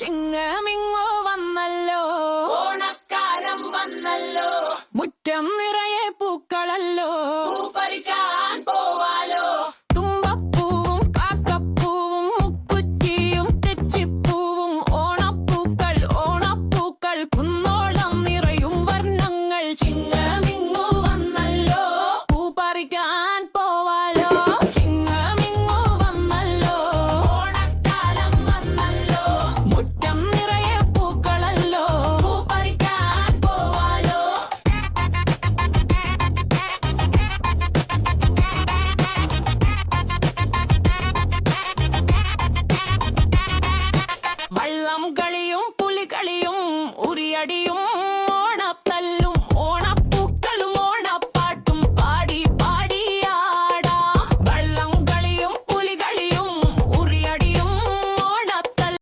ചിങ്ങമിങ്ങോ വന്നല്ലോ, ഓണക്കാലം വന്നല്ലോ, മുറ്റം നിറയെ പൂക്കളല്ലോ, പൂ പറിക്കാൻ പോവാലോ. തുമ്പപ്പൂവും കാക്കപ്പൂവും മുക്കുറ്റിയും തെച്ചിപ്പൂവും ഓണപ്പൂക്കൾ ഓണപ്പൂക്കൾ കുന്നോളം നിറയും വർണ്ണങ്ങൾ. ചിങ്ങമിങ്ങു വന്നല്ലോ, പൂ പറിക്കാൻ പോവാലോ, ചിങ്ങമിങ്ങോ വന്നല്ലോ, ഓണക്കാലം വന്നല്ലോ, മുറ്റം നിറയെ പൂക്കളല്ലോ, പൂ പറിക്കാൻ പോവാലോ. വള്ളം കളിയും പുലികളിയും ഉരിയടിയും